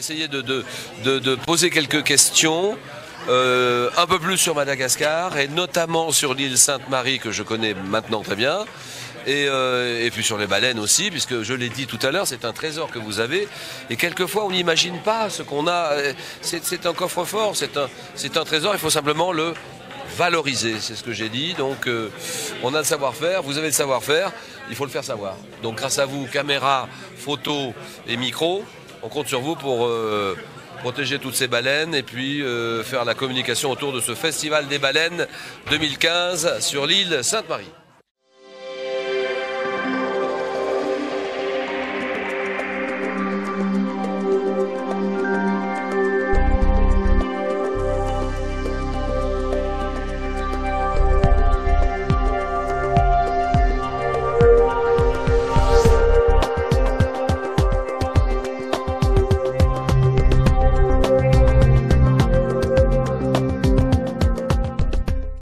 essayer de poser quelques questions. Un peu plus sur Madagascar et notamment sur l'île Sainte-Marie que je connais maintenant très bien et puis sur les baleines aussi puisque je l'ai dit tout à l'heure c'est un trésor que vous avez et quelquefois on n'imagine pas ce qu'on a, c'est un coffre-fort, c'est un trésor, il faut simplement le valoriser, c'est ce que j'ai dit, donc on a le savoir-faire, vous avez le savoir-faire, il faut le faire savoir. Donc grâce à vous, caméra, photo et micro, on compte sur vous pour protéger toutes ces baleines et puis faire la communication autour de ce Festival des baleines 2015 sur l'île Sainte-Marie.